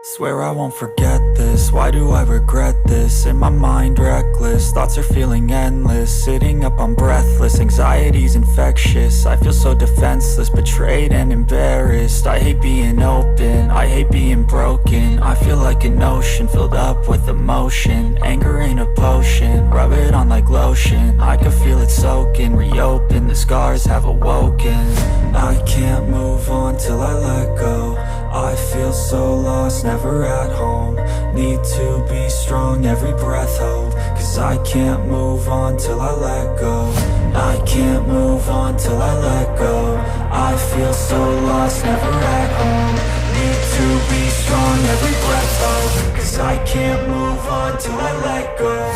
Swear I won't forget this, why do I regret this? In my mind reckless, thoughts are feeling endless. Sitting up I'm breathless, anxiety's infectious. I feel so defenseless, betrayed and embarrassed. I hate being open, I hate being broken. I feel like an ocean filled up with emotion. Anger ain't a potion, rub it on like lotion. I can feel it soaking, reopen, the scars have awoken. I can't move on till I let go. I feel so lost, never at home. Need to be strong, every breath hold. Cause I can't move on till I let go. I can't move on till I let go. I feel so lost, never at home. Need to be strong, every breath hold. Cause I can't move on till I let go.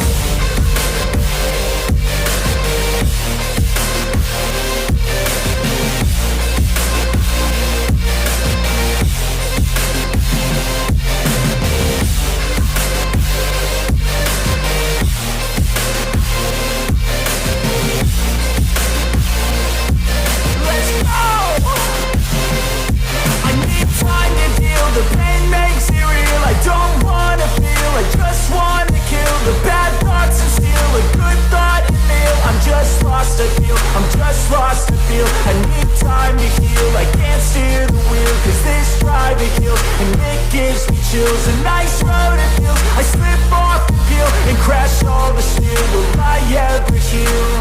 The pain makes it real, I don't wanna feel. I just wanna kill the bad thoughts and steal a good thought and feel. I'm just lost, I feel, I'm just lost, I feel. I need time to heal, I can't steer the wheel. Cause this drive it kills, and it gives me chills. A nice road it feels, I slip off the peel and crash all the steel. Will I ever heal?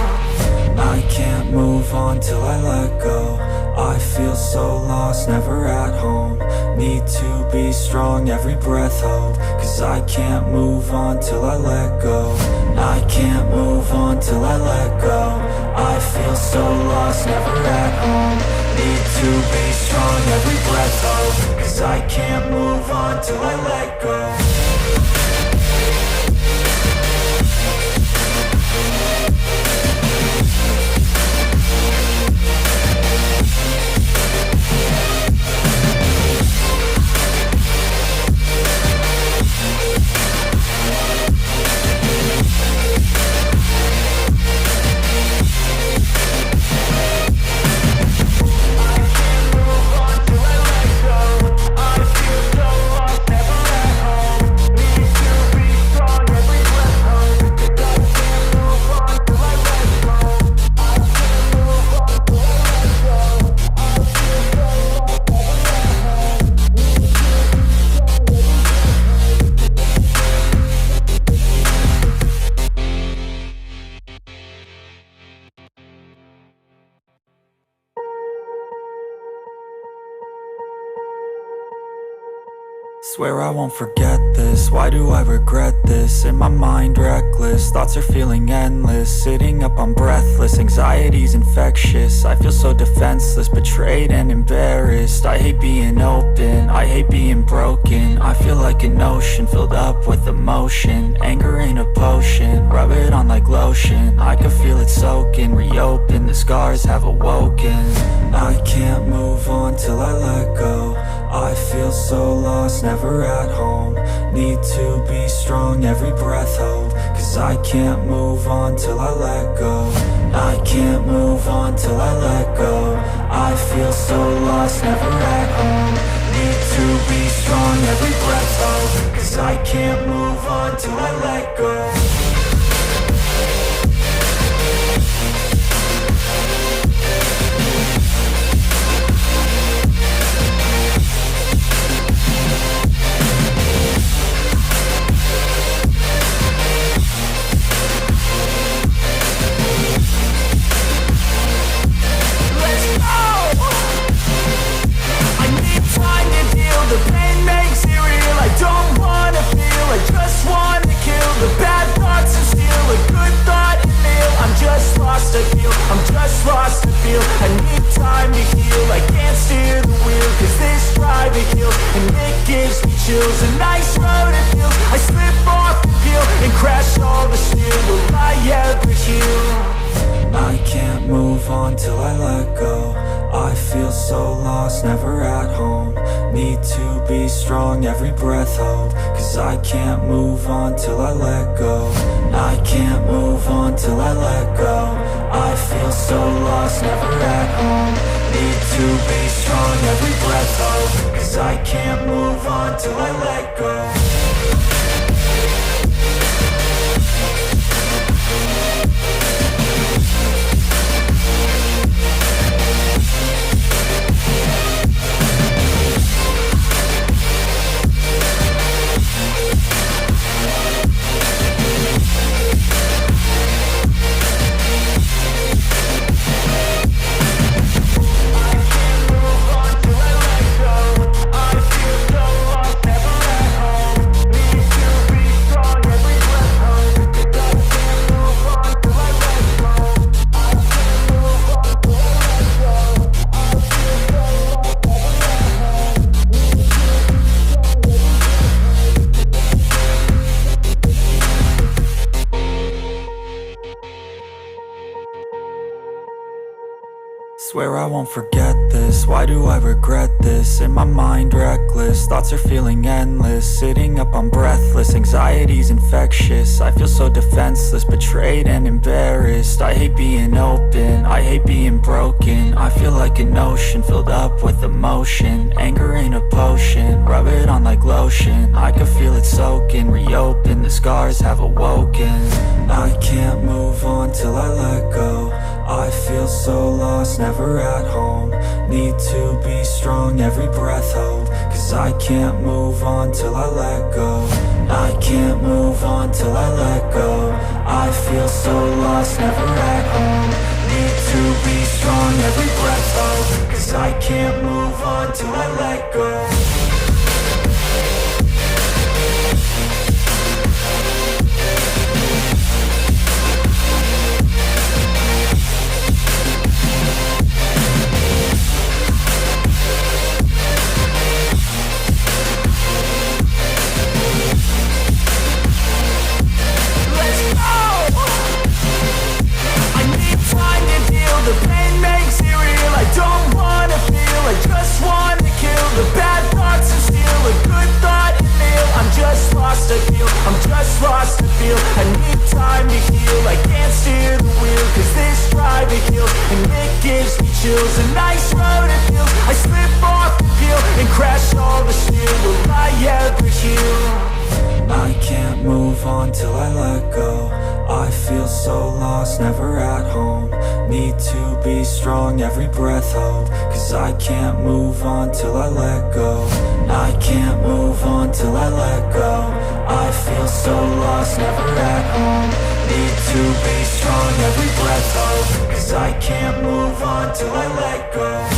I can't move on till I let go. I feel so lost, never at home. Need to be strong, every breath hold. Cause I can't move on till I let go. I can't move on till I let go. I feel so lost, never at home. Need to be strong, every breath hold. Cause I can't move on till I let go. Swear I won't forget this, why do I regret this? In my mind reckless, thoughts are feeling endless. Sitting up I'm breathless, anxiety's infectious. I feel so defenseless, betrayed and embarrassed. I hate being open, I hate being broken. I feel like an ocean filled up with emotion. Anger ain't a potion, rub it on like lotion. I can feel it soaking, reopen, the scars have awoken. I can't move on till I let go. I feel so lost, never at home. Need to be strong, every breath hold. Cause I can't move on till I let go. I can't move on till I let go. I feel so lost, never at home. Need to be strong, every breath hold. Cause I can't move on till I let go. The pain makes it real, I don't wanna feel. I just wanna kill the bad thoughts and steal a good thought and feel. I'm just lost, I feel, I'm just lost, I feel. I need time to heal, I can't steer the wheel. Cause this drive it kills, and it gives me chills. A nice road it feels, I slip off the peel and crash all the steel. Will I ever heal? I can't move on till I let go. I feel so lost, never at home. Need to be strong, every breath hold. Cause I can't move on till I let go. I can't move on till I let go. I feel so lost, never at home. Need to be strong, every breath hold. Cause I can't move on on till I let go. Swear I won't forget this, why do I regret this? In my mind reckless, thoughts are feeling endless. Sitting up I'm breathless, anxiety's infectious. I feel so defenseless, betrayed and embarrassed. I hate being open, I hate being broken. I feel like an ocean filled up with emotion. Anger ain't a potion, rub it on like lotion. I can feel it soaking, reopen, the scars have awoken. I can't move on till I let go. I feel so lost, never at home. Need to be strong, every breath hold. Cause I can't move on till I let go. I can't move on till I let go. I feel so lost, never at home. Need to be strong, every breath hold. Cause I can't move on till I let go. The pain makes it real, I don't wanna feel. I just wanna kill the bad thoughts and steal a good thought and kneel. I'm just lost to feel, I'm just lost to feel. I need time to heal, I can't steer the wheel. Cause this drive it kills, and it gives me chills. A nice road it feels, I slip off the peel and crash all the steel. Will I ever heal? I can't move on till I let go. I feel so lost, never at home. Need to be strong, every breath hold. Cause I can't move on till I let go. I can't move on till I let go. I feel so lost, never at home. Need to be strong, every breath hold. Cause I can't move on till I let go.